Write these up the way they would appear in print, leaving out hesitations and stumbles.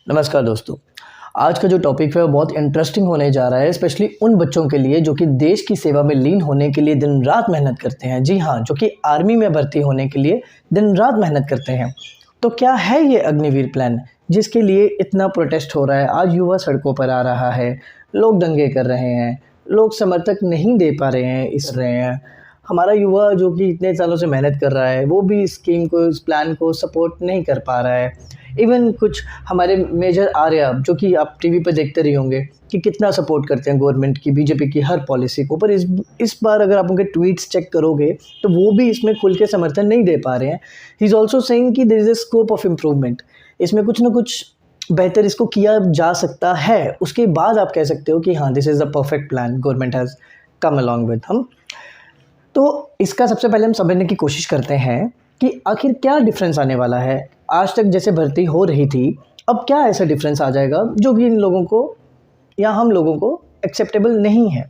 नमस्कार दोस्तों। आज का जो टॉपिक है वो बहुत इंटरेस्टिंग होने जा रहा है, स्पेशली उन बच्चों के लिए जो कि देश की सेवा में लीन होने के लिए दिन रात मेहनत करते हैं। जी हाँ, जो कि आर्मी में भर्ती होने के लिए दिन रात मेहनत करते हैं। तो क्या है ये अग्निवीर प्लान जिसके लिए इतना प्रोटेस्ट हो रहा है? आज युवा सड़कों पर आ रहा है, लोग दंगे कर रहे हैं, लोग समर्थक नहीं दे पा रहे हैं, इस रहे हैं। हमारा युवा जो कि इतने सालों से मेहनत कर रहा है वो भी इस स्कीम को, इस प्लान को सपोर्ट नहीं कर पा रहा है। इवन कुछ हमारे मेजर आर्या जो कि आप टीवी पे देखते रहे होंगे कि कितना सपोर्ट करते हैं गवर्नमेंट की, बीजेपी की हर पॉलिसी को, पर इस बार अगर आप उनके ट्वीट्स चेक करोगे तो वो भी इसमें खुल के समर्थन नहीं दे पा रहे हैं। ही इज़ ऑल्सो सेइंग कि there is a scope of improvement, इसमें कुछ ना कुछ बेहतर इसको किया जा सकता है। उसके बाद आप कह सकते हो कि हाँ, this is the perfect plan government has come along with हम। तो इसका सबसे पहले हम समझने की कोशिश करते हैं कि आखिर क्या डिफरेंस आने वाला है। आज तक जैसे भर्ती हो रही थी, अब क्या ऐसा डिफरेंस आ जाएगा जो कि इन लोगों को या हम लोगों को एक्सेप्टेबल नहीं है।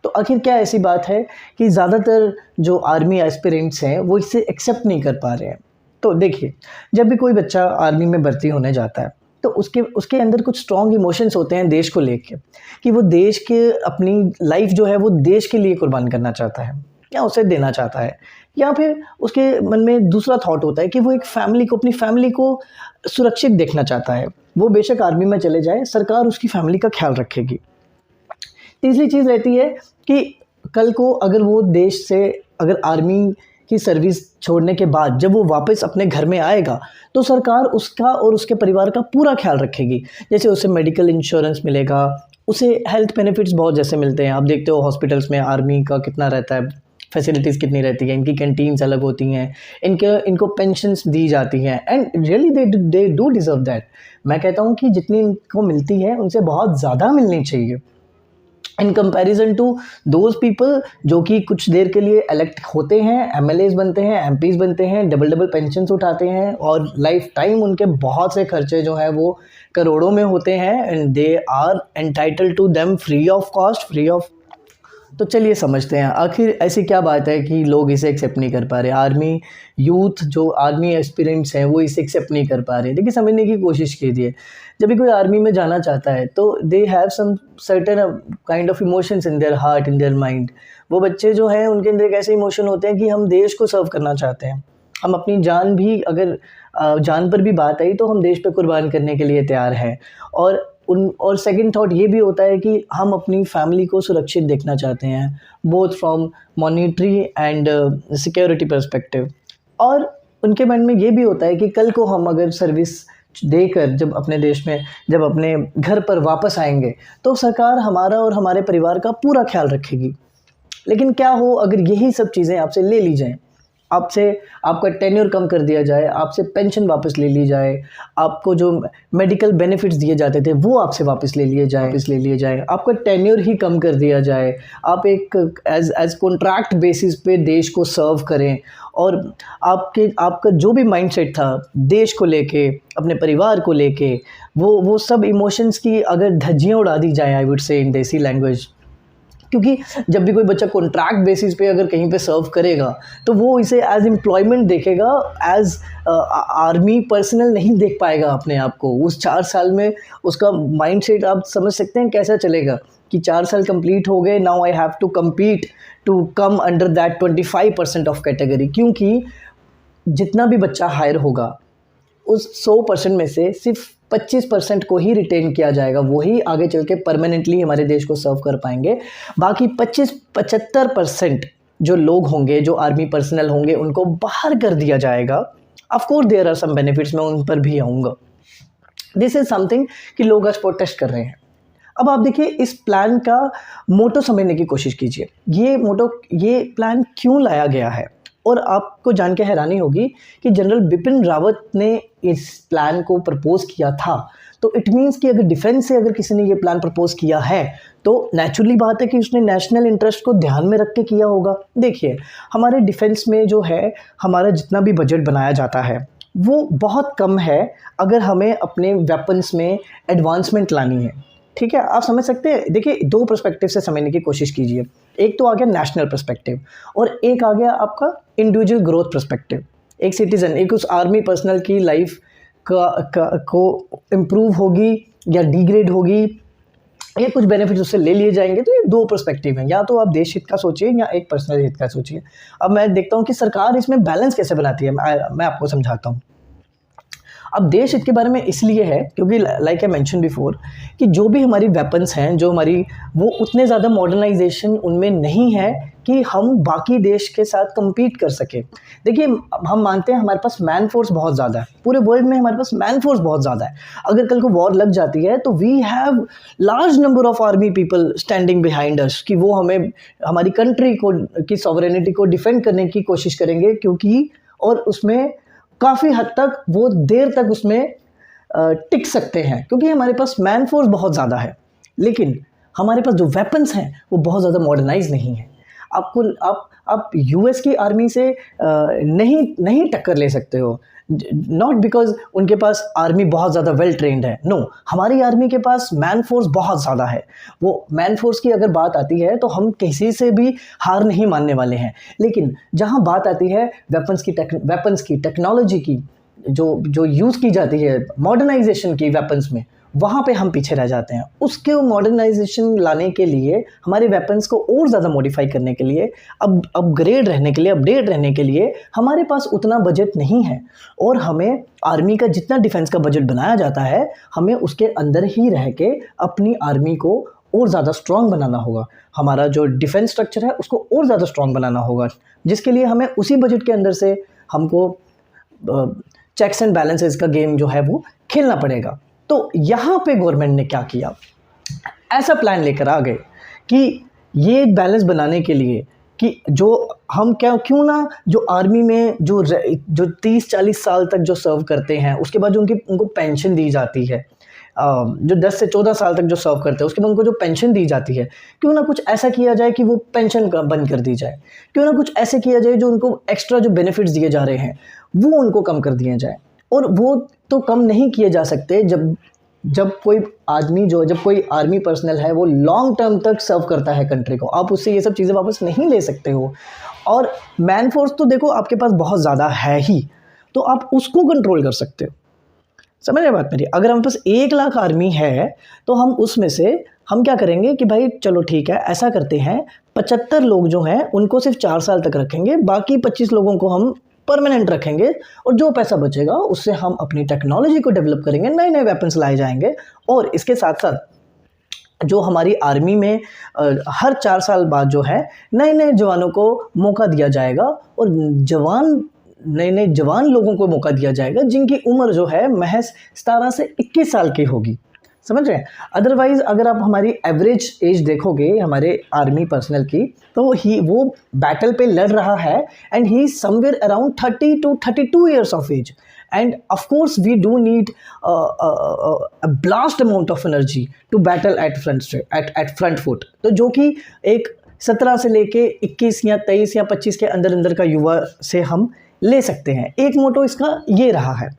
तो आखिर क्या ऐसी बात है कि ज़्यादातर जो आर्मी एस्पिरेंट्स हैं वो इसे एक्सेप्ट नहीं कर पा रहे हैं। तो देखिए, जब भी कोई बच्चा आर्मी में भर्ती होने जाता है तो उसके उसके अंदर कुछ स्ट्रॉन्ग इमोशंस होते हैं देश को लेके, कि वो देश के अपनी लाइफ जो है वो देश के लिए कुर्बान करना चाहता है या उसे देना चाहता है, या फिर उसके मन में दूसरा थॉट होता है कि वो एक फैमिली को, अपनी फैमिली को सुरक्षित देखना चाहता है। वो बेशक आर्मी में चले जाए, सरकार उसकी फैमिली का ख्याल रखेगी। तीसरी चीज़ रहती है कि कल को अगर वो देश से, अगर आर्मी की सर्विस छोड़ने के बाद जब वो वापस अपने घर में आएगा तो सरकार उसका और उसके परिवार का पूरा ख्याल रखेगी। जैसे उसे मेडिकल इंश्योरेंस मिलेगा, उसे हेल्थ बेनिफिट्स बहुत जैसे मिलते हैं। आप देखते हो हॉस्पिटल्स में आर्मी का कितना रहता है, फैसिलिटीज़ कितनी रहती है, इनकी कैंटीन्स अलग होती हैं, इनको पेंशन्स दी जाती हैं, and really they do deserve that. मैं कहता हूँ कि जितनी इनको मिलती है उनसे बहुत ज़्यादा मिलनी चाहिए in comparison to those people जो कि कुछ देर के लिए इलेक्ट होते हैं, एमएलएज बनते हैं, एमपीज बनते हैं, डबल डबल पेंशन उठाते हैं और लाइफ टाइम उनके बहुत से खर्चे जो हैं वो करोड़ों में होते हैं, and they are entitled to them free of cost, free of. तो चलिए समझते हैं आखिर ऐसी क्या बात है कि लोग इसे एक्सेप्ट नहीं कर पा रहे। आर्मी यूथ जो आर्मी एस्पिरेंट्स हैं वो इसे एक्सेप्ट नहीं कर पा रहे। देखिए, समझने की कोशिश कीजिए, जब भी कोई आर्मी में जाना चाहता है तो they have some certain kind of emotions in their heart, in their mind. वो बच्चे जो हैं उनके अंदर एक ऐसे इमोशन होते हैं कि हम देश को सर्व करना चाहते हैं, हम अपनी जान भी, अगर जान पर भी बात आई तो हम देश पे कुर्बान करने के लिए तैयार हैं। और सेकंड थॉट ये भी होता है कि हम अपनी फैमिली को सुरक्षित देखना चाहते हैं, both from monetary and security perspective. और उनके मन में ये भी होता है कि कल को हम अगर सर्विस देकर जब अपने देश में, जब अपने घर पर वापस आएंगे तो सरकार हमारा और हमारे परिवार का पूरा ख्याल रखेगी। लेकिन क्या हो अगर यही सब चीज़ें आपसे ले ली जाएं, आपसे आपका टेन्योर कम कर दिया जाए, आपसे पेंशन वापस ले ली जाए, आपको जो मेडिकल बेनिफिट्स दिए जाते थे वो आपसे वापस ले लिए जाए, आपका टेन्योर ही कम कर दिया जाए, आप एक एज कॉन्ट्रैक्ट बेसिस पे देश को सर्व करें, और आपका जो भी माइंडसेट था देश को लेके, अपने परिवार को लेके, वो सब इमोशंस की अगर धज्जियाँ उड़ा दी जाए, आई वुड से इन देसी लैंग्वेज। क्योंकि जब भी कोई बच्चा कॉन्ट्रैक्ट बेसिस पे अगर कहीं पे सर्व करेगा तो वो इसे एज एम्प्लॉयमेंट देखेगा, एज आर्मी पर्सनल नहीं देख पाएगा अपने आप को। उस 4 साल में उसका माइंडसेट आप समझ सकते हैं कैसा चलेगा कि 4 साल कंप्लीट हो गए, now I have to compete to come under that 25% of category. क्योंकि जितना भी बच्चा हायर होगा उस 100% में से सिर्फ 25% को ही रिटेन किया जाएगा, वही आगे चल के परमानेंटली हमारे देश को सर्व कर पाएंगे। बाकी 75% जो लोग होंगे, जो आर्मी पर्सनल होंगे, उनको बाहर कर दिया जाएगा। Of course there are some benefits, मैं उन पर भी आऊँगा। दिस इज़ समथिंग कि लोग आज प्रोटेस्ट कर रहे हैं। अब आप देखिए, इस प्लान का मोटो समझने की कोशिश कीजिए। ये प्लान क्यों लाया गया है, और आपको जान के हैरानी होगी कि जनरल बिपिन रावत ने इस प्लान को प्रपोज किया था। तो इट मीन्स कि अगर डिफेंस से अगर किसी ने ये प्लान प्रपोज किया है तो नेचुरली बात है कि उसने नेशनल इंटरेस्ट को ध्यान में रख के किया होगा। देखिए, हमारे डिफेंस में जो है, हमारा जितना भी बजट बनाया जाता है वो बहुत कम है अगर हमें अपने वेपन्स में एडवांसमेंट लानी है। ठीक है, आप समझ सकते हैं। देखिए, 2 पर्सपेक्टिव से समझने की कोशिश कीजिए। एक तो आ गया नेशनल पर्सपेक्टिव और एक आ गया आपका इंडिविजुअल ग्रोथ पर्सपेक्टिव। एक सिटीज़न, एक उस आर्मी पर्सनल की लाइफ को इम्प्रूव होगी या डिग्रेड होगी, ये कुछ बेनिफिट्स उससे ले लिए जाएंगे। तो ये दो पर्सपेक्टिव हैं, या तो आप देश हित का सोचिए या एक पर्सनल हित का सोचिए। अब मैं देखता हूँ कि सरकार इसमें बैलेंस कैसे बनाती है, मैं आपको समझाता हूँ। अब देश हित के बारे में इसलिए है क्योंकि लाइक आई मेंशन बिफोर कि जो भी हमारी वेपन्स हैं, जो हमारी, वो उतने ज़्यादा मॉडर्नाइजेशन उनमें नहीं है कि हम बाकी देश के साथ compete कर सके। देखिए, हम मानते हैं हमारे पास मैन फोर्स बहुत ज़्यादा है, पूरे वर्ल्ड में हमारे पास मैन फोर्स बहुत ज़्यादा है। अगर कल को वॉर लग जाती है तो we have large number of army people standing behind us, कि वो हमें, हमारी कंट्री को की सॉवरेनिटी को डिफेंड करने की कोशिश करेंगे, क्योंकि और उसमें काफ़ी हद तक वो देर तक उसमें टिक सकते हैं, क्योंकि हमारे पास मैन फोर्स बहुत ज़्यादा है। लेकिन हमारे पास जो वेपन्स हैं वो बहुत ज़्यादा मॉडर्नाइज नहीं है। आप यूएस की आर्मी से नहीं टक्कर ले सकते हो, नॉट बिकॉज उनके पास आर्मी बहुत ज़्यादा वेल ट्रेंड है, नो, हमारी आर्मी के पास मैन फोर्स बहुत ज़्यादा है। वो मैन फोर्स की अगर बात आती है तो हम किसी से भी हार नहीं मानने वाले हैं। लेकिन जहाँ बात आती है वेपन्स की टेक्नोलॉजी की, जो यूज़ की जाती है मॉडर्नाइजेशन की वेपन्स में, वहाँ पे हम पीछे रह जाते हैं। उसके मॉडर्नाइजेशन लाने के लिए, हमारे वेपन्स को और ज़्यादा मॉडिफाई करने के लिए, अपडेट रहने के लिए हमारे पास उतना बजट नहीं है। और हमें आर्मी का जितना डिफेंस का बजट बनाया जाता है, हमें उसके अंदर ही रह के अपनी आर्मी को और ज़्यादा स्ट्रॉन्ग बनाना होगा। हमारा जो डिफेंस स्ट्रक्चर है उसको और ज़्यादा स्ट्रॉन्ग बनाना होगा, जिसके लिए हमें उसी बजट के अंदर से हमको चेक्स एंड बैलेंसेस का गेम जो है वो खेलना पड़ेगा। तो यहाँ पे गवर्नमेंट ने क्या किया, ऐसा प्लान लेकर आ गए कि ये बैलेंस बनाने के लिए कि जो हम क्यों ना जो आर्मी में जो 30-40 साल तक जो सर्व करते हैं, उसके बाद जो उनको पेंशन दी जाती है, जो 10 से 14 साल तक जो सर्व करते हैं, उसके बाद उनको जो पेंशन दी जाती है, क्यों ना कुछ ऐसा किया जाए कि वो पेंशन बंद कर दी जाए। क्यों ना कुछ ऐसे किया जाए जो उनको एक्स्ट्रा जो बेनिफिट्स दिए जा रहे हैं वो उनको कम कर दिए जाए। और वो तो कम नहीं किए जा सकते जब कोई आर्मी पर्सनल है वो लॉन्ग टर्म तक सर्व करता है कंट्री को, आप उससे ये सब चीज़ें वापस नहीं ले सकते हो। और मैन फोर्स तो देखो आपके पास बहुत ज़्यादा है ही, तो आप उसको कंट्रोल कर सकते हो। समझ रहे बात मेरी? अगर हमारे पास 1 लाख आर्मी है तो हम उसमें से हम क्या करेंगे कि भाई चलो ठीक है, ऐसा करते हैं 75 लोग जो हैं उनको सिर्फ 4 साल तक रखेंगे, बाकी 25 लोगों को हम परमानेंट रखेंगे, और जो पैसा बचेगा उससे हम अपनी टेक्नोलॉजी को डेवलप करेंगे, नए नए वेपन्स लाए जाएंगे। और इसके साथ साथ जो हमारी आर्मी में हर 4 साल बाद जो है नए नए जवानों को मौका दिया जाएगा, और नए नए जवान लोगों को मौका दिया जाएगा जिनकी उम्र जो है महज 17 से 21 साल की होगी। समझ रहे हैं? अदरवाइज अगर आप हमारी एवरेज एज देखोगे हमारे आर्मी पर्सनल की, तो वो बैटल पे लड़ रहा है and he is somewhere around 30 to 32 years of age. And of course we do need a blast amount of energy to battle at front foot. तो जो कि एक 17 से लेके 21 या 23 या 25 के अंदर का युवा से हम ले सकते हैं। एक मोटो इसका ये रहा है।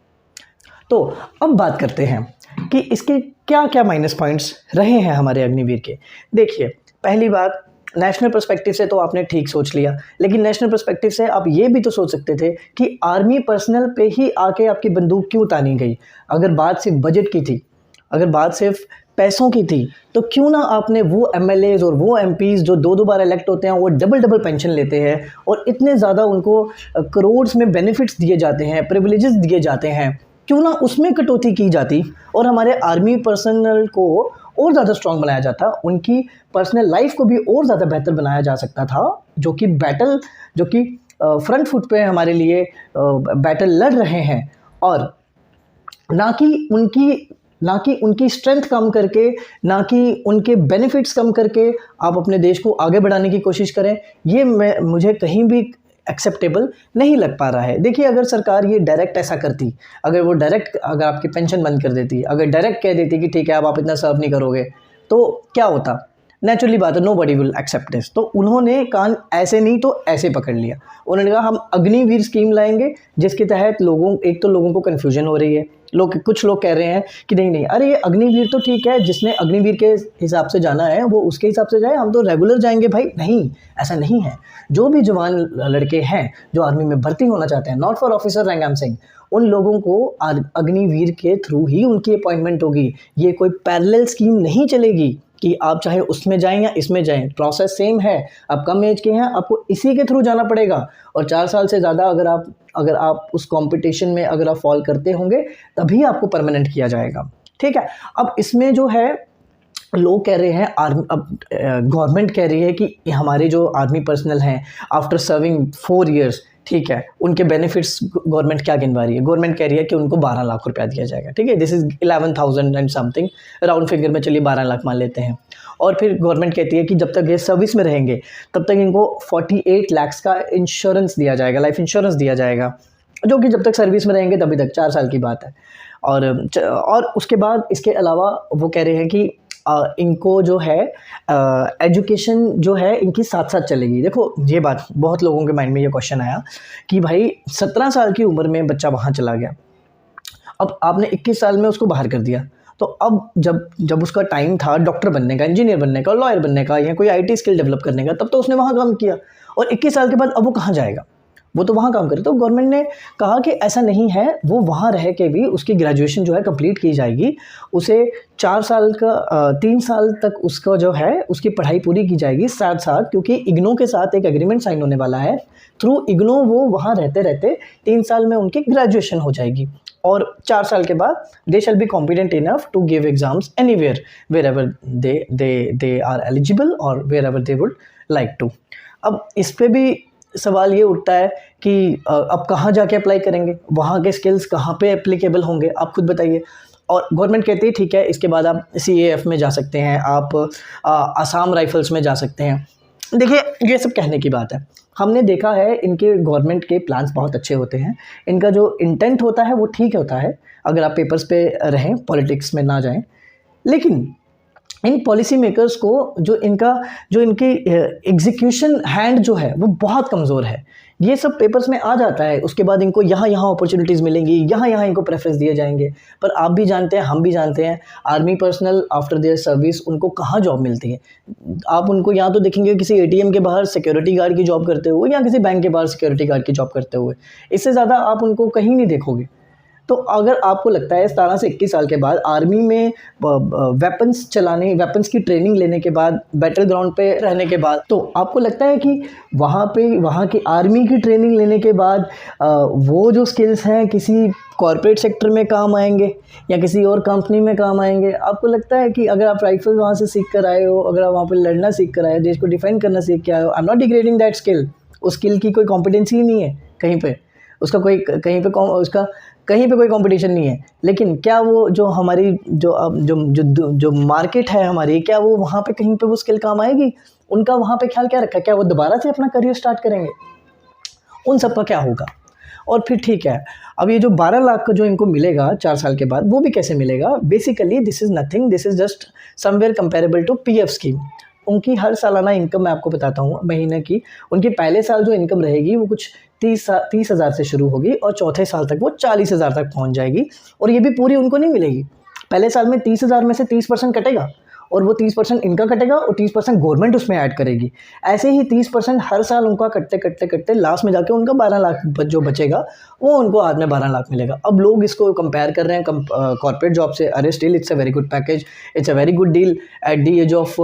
तो अब बात करते हैं कि इसके क्या क्या माइनस पॉइंट्स रहे हैं हमारे अग्निवीर के। देखिए, पहली बात, नेशनल पर्सपेक्टिव से तो आपने ठीक सोच लिया, लेकिन नेशनल पर्सपेक्टिव से आप ये भी तो सोच सकते थे कि आर्मी पर्सनल पे ही आके आपकी बंदूक क्यों तानी गई। अगर बात सिर्फ बजट की थी, अगर बात सिर्फ पैसों की थी, तो क्यों ना आपने वो MLAs और वो MPs जो 2-2 बार इलेक्ट होते हैं, वो डबल पेंशन लेते हैं और इतने ज़्यादा उनको करोड्स में बेनिफिट्स दिए जाते हैं, प्रिविलेजेस दिए जाते हैं, क्यों ना उसमें कटौती की जाती और हमारे आर्मी पर्सनल को और ज़्यादा स्ट्रॉन्ग बनाया जाता, उनकी पर्सनल लाइफ को भी और ज़्यादा बेहतर बनाया जा सकता था, जो कि फ्रंट फुट पे हमारे लिए बैटल लड़ रहे हैं, और ना कि उनकी स्ट्रेंथ कम करके, ना कि उनके बेनिफिट्स कम करके आप अपने देश को आगे बढ़ाने की कोशिश करें। ये मुझे कहीं भी एक्सेप्टेबल नहीं लग पा रहा है। देखिए, अगर सरकार ये डायरेक्ट ऐसा करती, अगर आपकी पेंशन बंद कर देती, अगर डायरेक्ट कह देती कि ठीक है अब आप इतना सर्व नहीं करोगे, तो क्या होता? नेचुरली बात है, nobody will accept this. तो उन्होंने कान ऐसे नहीं तो ऐसे पकड़ लिया। उन्होंने कहा हम अग्निवीर स्कीम लाएंगे जिसके तहत लोगों, एक तो लोगों को कन्फ्यूजन हो रही है, कुछ लोग कह रहे हैं कि नहीं नहीं अरे ये अग्निवीर तो ठीक है, जिसने अग्निवीर के हिसाब से जाना है वो उसके हिसाब से जाए, हम तो रेगुलर जाएंगे भाई। नहीं, ऐसा नहीं है। जो भी जवान लड़के हैं जो आर्मी में भर्ती होना चाहते हैं, not for officer rank I am saying, उन लोगों को अग्निवीर के थ्रू ही उनकी अपॉइंटमेंट होगी। ये कोई पैरेलल स्कीम नहीं चलेगी कि आप चाहे उसमें जाएं या इसमें जाएं, प्रोसेस सेम है। आप कम एज के हैं, आपको इसी के थ्रू जाना पड़ेगा। और 4 साल से ज़्यादा अगर आप उस कंपटीशन में अगर आप फॉल करते होंगे तभी आपको परमानेंट किया जाएगा। ठीक है। अब इसमें जो है लोग कह रहे हैं, अब गवर्नमेंट कह रही है कि हमारे जो आर्मी पर्सनल हैं आफ्टर सर्विंग 4 ईयर्स, ठीक है, उनके बेनिफिट्स गवर्नमेंट क्या गिनवा रही है। गवर्नमेंट कह रही है कि उनको 12 लाख रुपया दिया जाएगा। ठीक है, this is 11,000 and something, round figure में चलिए 12 लाख मान लेते हैं। और फिर गवर्नमेंट कहती है कि जब तक ये सर्विस में रहेंगे तब तक इनको 48 लाख का इंश्योरेंस दिया जाएगा, लाइफ इंश्योरेंस दिया जाएगा, जो कि जब तक सर्विस में रहेंगे तभी तक, 4 साल की बात है। और उसके बाद इसके अलावा वो कह रहे हैं कि इनको जो है एजुकेशन जो है इनकी साथ साथ चलेगी। देखो ये बात बहुत लोगों के माइंड में ये क्वेश्चन आया कि भाई 17 साल की उम्र में बच्चा वहाँ चला गया, अब आपने 21 साल में उसको बाहर कर दिया, तो अब जब उसका टाइम था डॉक्टर बनने का, इंजीनियर बनने का, लॉयर बनने का, या कोई आईटी स्किल डेवलप करने का, तब तो उसने वहाँ काम किया। और 21 साल के बाद अब वो कहाँ जाएगा, वो तो वहाँ काम करे। तो गवर्नमेंट ने कहा कि ऐसा नहीं है, वो वहाँ रह के भी उसकी ग्रेजुएशन जो है कंप्लीट की जाएगी, उसे 4 साल का 3 साल तक उसका जो है उसकी पढ़ाई पूरी की जाएगी साथ साथ, क्योंकि इग्नो के साथ एक एग्रीमेंट साइन होने वाला है। थ्रू इग्नो वो वहाँ रहते रहते 3 साल में उनकी ग्रेजुएशन हो जाएगी, और 4 साल के बाद they shall be competent enough to give exams anywhere wherever they are eligible और wherever they would like to. अब इस पर भी सवाल ये उठता है कि अब कहाँ जाके अप्लाई करेंगे, वहाँ के स्किल्स कहाँ पे एप्लीकेबल होंगे, आप खुद बताइए। और गवर्नमेंट कहती है ठीक है, इसके बाद आप CAF में जा सकते हैं, आप आसाम राइफल्स में जा सकते हैं। देखिए ये सब कहने की बात है, हमने देखा है इनके गवर्नमेंट के प्लान्स बहुत अच्छे होते हैं, इनका जो इंटेंट होता है वो ठीक होता है, अगर आप पेपर्स पे रहें, पॉलिटिक्स में ना जाएं। लेकिन इन पॉलिसी मेकर्स को जो इनकी एग्जीक्यूशन हैंड जो है वो बहुत कमज़ोर है। ये सब पेपर्स में आ जाता है, उसके बाद इनको यहाँ अपॉर्चुनिटीज़ मिलेंगी, यहाँ इनको प्रेफरेंस दिए जाएंगे। पर आप भी जानते हैं, हम भी जानते हैं, army personnel after their service उनको कहाँ जॉब मिलती है। आप उनको यहाँ तो देखेंगे किसी ATM के बाहर सिक्योरिटी गार्ड की जॉब करते हुए, या किसी बैंक के बाहर सिक्योरिटी गार्ड की जॉब करते हुए, इससे ज़्यादा आप उनको कहीं नहीं देखोगे। तो अगर आपको लगता है 17 से 21 साल के बाद आर्मी में वेपन्स की ट्रेनिंग लेने के बाद, बैटल ग्राउंड पे रहने के बाद, तो आपको लगता है कि वहाँ की आर्मी की ट्रेनिंग लेने के बाद वो जो स्किल्स हैं किसी कॉर्पोरेट सेक्टर में काम आएंगे या किसी और कंपनी में काम आएंगे। आपको लगता है कि अगर आप राइफल वहाँ से सीख कर आए हो, अगर आप वहाँ पर लड़ना सीख कर आए, देश को डिफेंड करना सीख के आए हो, I am not degrading that skill, उस स्किल की कोई कॉम्पिटेंसी ही नहीं है कहीं पे, उसका कोई कहीं पे कोई कंपटीशन नहीं है। लेकिन क्या वो जो हमारी जो मार्केट है हमारी, क्या वो वहाँ पे कहीं पे वो स्किल काम आएगी? उनका वहाँ पे ख्याल क्या रखा है, क्या वो दोबारा से अपना करियर स्टार्ट करेंगे? उन सब का क्या होगा? और फिर ठीक है, अब ये जो 12 लाख का जो इनको मिलेगा 4 साल के बाद, वो भी कैसे मिलेगा? Basically this is nothing, this is just somewhere comparable to PF scheme. उनकी हर सालाना इनकम मैं आपको बताता हूँ महीने की, उनकी पहले साल जो इनकम रहेगी वो कुछ 30,000 से शुरू होगी और चौथे साल तक वो 40,000 तक पहुँच जाएगी। और ये भी पूरी उनको नहीं मिलेगी, पहले साल में 30,000 में से 30% कटेगा, और वो 30% इनका कटेगा और 30% गवर्नमेंट उसमें ऐड करेगी। ऐसे ही 30% हर साल उनका कटते लास्ट में जाके उनका 12 लाख जो बचेगा वो उनको हाथ में 12 लाख मिलेगा। अब लोग इसको कंपेयर कर रहे हैं कॉर्पोरेट जॉब से, अरे still it's a very good package, it's a very good deal. At the age of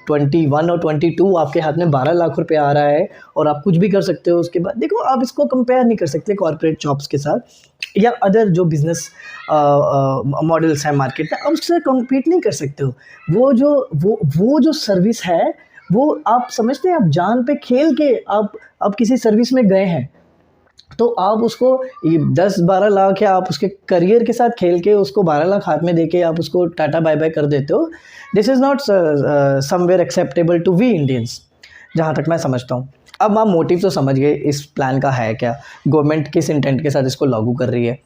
21 और 22 आपके हाथ में 12 लाख रुपये आ रहा है और आप कुछ भी कर सकते हो उसके बाद। देखो आप इसको कंपेयर नहीं कर सकते कॉर्पोरेट जॉब्स के साथ या अदर जो बिज़नेस मॉडल्स हैं मार्केट में, आप उससे कम्पीट नहीं कर सकते हो। वो जो सर्विस है वो आप समझते हैं, आप जान पे खेल के आप किसी सर्विस में गए हैं तो आप उसको 10-12 लाख या आप उसके करियर के साथ खेल के उसको 12 लाख हाथ में देके आप उसको टाटा बाय बाय कर देते हो। This is not somewhere acceptable to we Indians, जहाँ तक मैं समझता हूँ। अब आप मोटिव तो समझ गए इस प्लान का है क्या, गवर्नमेंट किस इंटेंट के साथ इसको लागू कर रही है।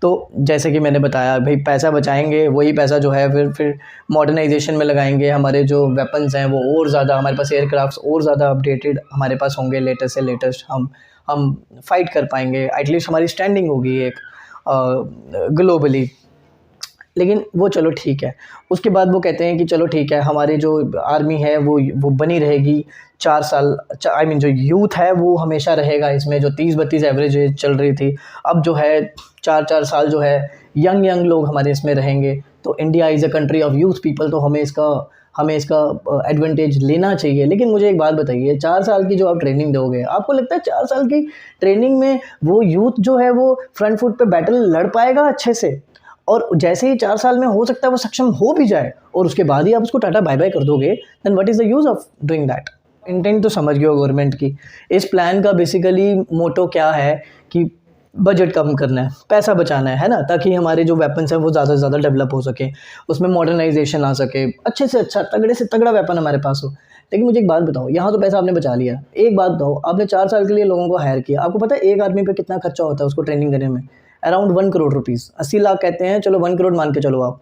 तो जैसे कि मैंने बताया भाई, पैसा बचाएंगे, वही पैसा जो है फिर मॉडर्नाइजेशन में लगाएंगे। हमारे जो वेपन्स हैं वो और ज़्यादा, हमारे पास एयरक्राफ्ट्स और ज़्यादा अपडेटेड हमारे पास होंगे, लेटेस्ट से लेटेस्ट। हम फाइट कर पाएंगे, एटलीस्ट हमारी स्टैंडिंग होगी एक ग्लोबली। लेकिन वो चलो ठीक है। उसके बाद वो कहते हैं कि चलो ठीक है, हमारे जो आर्मी है वो बनी रहेगी 4 साल। आई मीन जो यूथ है वो हमेशा रहेगा इसमें, जो 30-32 एवरेज एज चल रही थी, अब जो है 4-4 साल जो है यंग लोग हमारे इसमें रहेंगे। तो India is a country of youth people, तो हमें इसका एडवांटेज लेना चाहिए। लेकिन मुझे एक बात बताइए, 4 साल की जो आप ट्रेनिंग दोगे, आपको लगता है 4 साल की ट्रेनिंग में वो यूथ जो है वो फ्रंट फुट पे बैटल लड़ पाएगा अच्छे से? और जैसे ही 4 साल में हो सकता है वो सक्षम हो भी जाए, और उसके बाद ही आप उसको टाटा बाय बाय कर दोगे, then what is the use of doing that? Intent तो समझ गए हो गवर्नमेंट की। इस प्लान का बेसिकली मोटो क्या है कि बजट कम करना है, पैसा बचाना है ना, ताकि हमारे जो वेपन्स हैं वो ज़्यादा से ज़्यादा डेवलप हो सके, उसमें मॉडर्नाइजेशन आ सके, अच्छे से अच्छा तगड़े से तगड़ा वेपन हमारे पास हो। लेकिन मुझे एक बात बताओ, यहाँ तो पैसा आपने बचा लिया, एक बात बताओ, आपने 4 साल के लिए लोगों को हायर किया, आपको पता है एक आदमी पे कितना खर्चा होता है उसको ट्रेनिंग देने में? अराउंड 1 करोड़ रुपीज़, 80 लाख कहते हैं, चलो 1 करोड़ मान के चलो आप।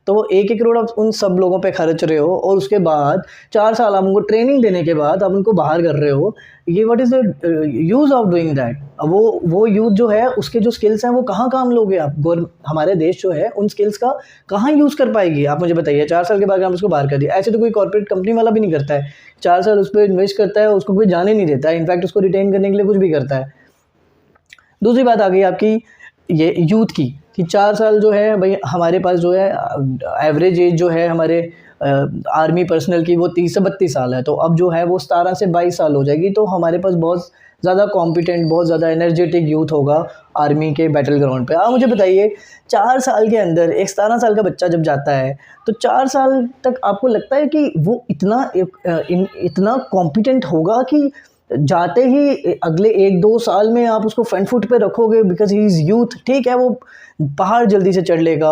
तो वो 1 करोड़ आप उन सब लोगों पे खर्च रहे हो, और उसके बाद 4 साल आप उनको ट्रेनिंग देने के बाद आप उनको बाहर कर रहे हो। ये what is the use of doing that? अब वो यूथ जो है उसके जो स्किल्स हैं वो कहाँ काम लोगे आप? हमारे देश जो है उन स्किल्स का कहाँ यूज़ कर पाएगी? आप मुझे बताइए। 4 साल के बाद आप उसको बाहर कर दिया, ऐसे तो कोई कॉर्पोरेट कंपनी वाला भी नहीं करता है। 4 साल उस पर इन्वेस्ट करता है, उसको कोई जाने नहीं देता है, इनफैक्ट उसको रिटेन करने के लिए कुछ भी करता है। दूसरी बात आ गई आपकी ये यूथ की, कि 4 साल जो है भाई हमारे पास जो है एवरेज एज जो है हमारे आर्मी पर्सनल की वो 30 से 32 साल है। तो अब जो है वो 17 से 22 साल हो जाएगी। तो हमारे पास बहुत ज़्यादा कॉम्पिटेंट, बहुत ज़्यादा एनर्जेटिक यूथ होगा आर्मी के बैटल ग्राउंड पे। आप मुझे बताइए, 4 साल के अंदर एक 17 साल का बच्चा जब जाता है, तो 4 साल तक आपको लगता है कि वो इतना कॉम्पिटेंट होगा कि जाते ही अगले 1-2 साल में आप उसको फ्रंट फुट पे रखोगे? Because he is youth. ठीक है, वो पहाड़ जल्दी से चढ़ लेगा,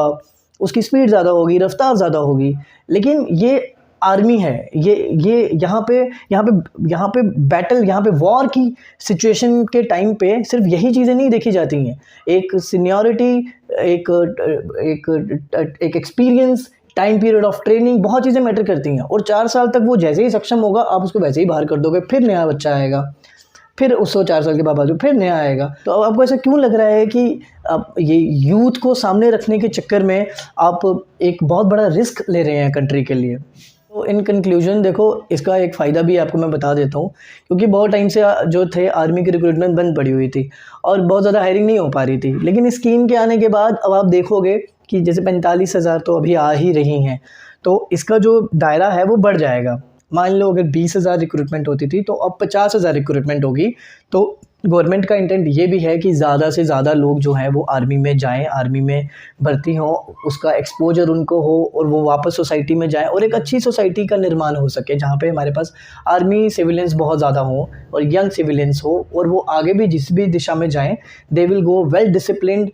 उसकी स्पीड ज़्यादा होगी, रफ्तार ज़्यादा होगी, लेकिन ये आर्मी है। ये यहाँ पे बैटल, यहाँ पे वॉर की सिचुएशन के टाइम पे सिर्फ यही चीज़ें नहीं देखी जाती हैं। एक सीनियरिटी, एक experience, time period of training, बहुत चीज़ें मैटर करती हैं। और 4 साल तक वो जैसे ही सक्षम होगा आप उसको वैसे ही बाहर कर दोगे, फिर नया बच्चा आएगा, फिर उसको 4 साल के बाद फिर नया आएगा। तो अब आपको ऐसा क्यों लग रहा है कि आप ये यूथ को सामने रखने के चक्कर में आप एक बहुत बड़ा रिस्क ले रहे हैं कंट्री के लिए? तो इन कंक्लूजन देखो, इसका एक फ़ायदा भी आपको मैं बता देता हूँ, क्योंकि बहुत टाइम से जो थे आर्मी की रिक्रूटमेंट बंद पड़ी हुई थी और बहुत ज़्यादा हायरिंग नहीं हो पा रही थी। लेकिन इस स्कीम के आने के बाद अब आप देखोगे कि जैसे 45,000 तो अभी आ ही रही हैं, तो इसका जो दायरा है वो बढ़ जाएगा। मान लो अगर 20,000 रिक्रूटमेंट होती थी तो अब 50,000 रिक्रूटमेंट होगी। तो गवर्नमेंट का इंटेंट ये भी है कि ज़्यादा से ज़्यादा लोग जो हैं वो आर्मी में जाएं, आर्मी में भर्ती हों, उसका एक्सपोजर उनको हो और वो वापस सोसाइटी में जाएं और एक अच्छी सोसाइटी का निर्माण हो सके, जहाँ पे हमारे पास आर्मी सिविलियंस बहुत ज़्यादा हों और यंग सिविलियंस हो, और वो आगे भी जिस भी दिशा में जाएं they will go well disciplined,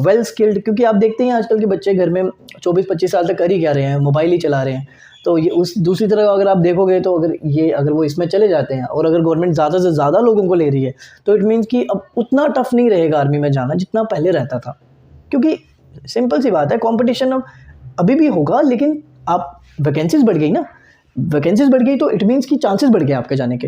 well skilled. क्योंकि आप देखते हैं आजकल के बच्चे घर में 24-25 साल तक कर ही क्या रहे हैं, मोबाइल ही चला रहे हैं। तो ये उस दूसरी तरफ अगर आप देखोगे तो अगर वो इसमें चले जाते हैं और अगर गवर्नमेंट ज़्यादा से ज़्यादा लोगों को ले रही है, तो इट मीन्स कि अब उतना टफ नहीं रहेगा आर्मी में जाना जितना पहले रहता था। क्योंकि सिंपल सी बात है, कंपटीशन अब अभी भी होगा, लेकिन आप वैकेंसीज बढ़ गई ना, वैकेंसीज बढ़ गई तो इट मीन्स कि चांसेस बढ़ गए आपके जाने के,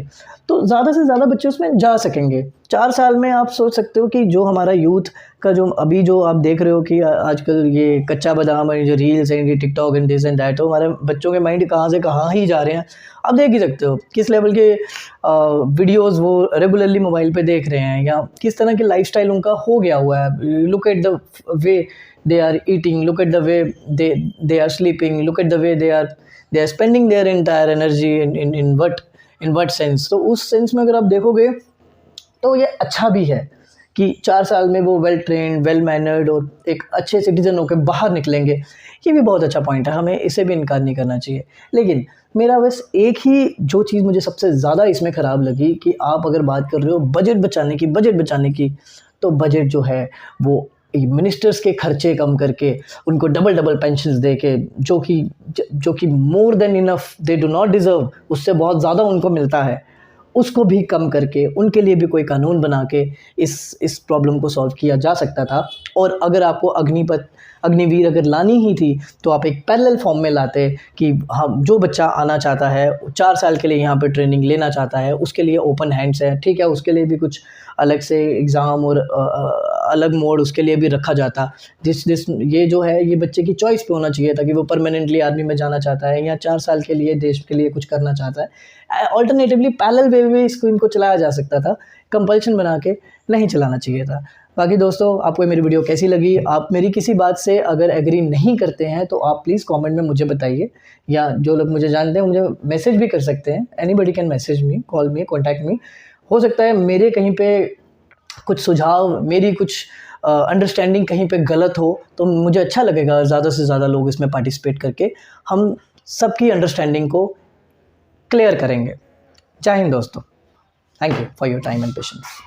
तो ज़्यादा से ज़्यादा बच्चे उसमें जा सकेंगे। 4 साल में आप सोच सकते हो कि जो हमारा यूथ का जो अभी जो आप देख रहे हो कि आजकल ये कच्चा बादाम और जो रील्स हैं, ये TikTok and this and that, तो हमारे बच्चों के माइंड कहाँ से कहाँ ही जा रहे हैं। आप देख ही सकते हो किस लेवल के वीडियोज़ वो रेगुलरली मोबाइल पे देख रहे हैं, या किस तरह की लाइफस्टाइल उनका हो गया हुआ है। Look at the way they are eating, look at the way they are sleeping, look at the way they are spending their entire energy in what sense. तो उस सेंस में अगर आप देखोगे तो ये अच्छा भी है कि 4 साल में वो वेल ट्रेंड, वेल मैनर्ड और एक अच्छे सिटीजन होकर बाहर निकलेंगे। ये भी बहुत अच्छा पॉइंट है, हमें इसे भी इनकार नहीं करना चाहिए। लेकिन मेरा बस एक ही जो चीज़ मुझे सबसे ज़्यादा इसमें ख़राब लगी कि आप अगर बात कर रहे हो बजट बचाने की, तो बजट जो है वो मिनिस्टर्स के खर्चे कम करके उनको डबल पेंशन्स दे के, जो कि more than enough, they do not deserve, उससे बहुत ज़्यादा उनको मिलता है, उसको भी कम करके उनके लिए भी कोई कानून बना के इस प्रॉब्लम को सॉल्व किया जा सकता था। और अगर आपको अग्निवीर अगर लानी ही थी तो आप एक पैरेलल फॉर्म में लाते कि हम जो बच्चा आना चाहता है 4 साल के लिए यहाँ पे ट्रेनिंग लेना चाहता है उसके लिए ओपन हैंड्स है, ठीक है, उसके लिए भी कुछ अलग से एग्ज़ाम और अलग मोड उसके लिए भी रखा जाता। जिस ये जो है ये बच्चे की चॉइस पे होना चाहिए था कि वो परमानेंटली आर्मी में जाना चाहता है या 4 साल के लिए देश के लिए कुछ करना चाहता है। ऑल्टरनेटिवली पैरेलल वे में स्कीम को चलाया जा सकता था, कंपल्शन बना के नहीं चलाना चाहिए था। बाकी दोस्तों, आपको मेरी वीडियो कैसी लगी? आप मेरी किसी बात से अगर एग्री नहीं करते हैं तो आप प्लीज़ कमेंट में मुझे बताइए, या जो लोग मुझे जानते हैं मुझे मैसेज भी कर सकते हैं। Anybody can message me, call me, contact me. हो सकता है मेरे कहीं पे कुछ सुझाव, मेरी कुछ अंडरस्टैंडिंग कहीं पे गलत हो तो मुझे अच्छा लगेगा ज़्यादा से ज़्यादा लोग इसमें पार्टिसिपेट करके हम सबकी अंडरस्टैंडिंग को क्लियर करेंगे। जय हिंद दोस्तों, thank you for your time and patience.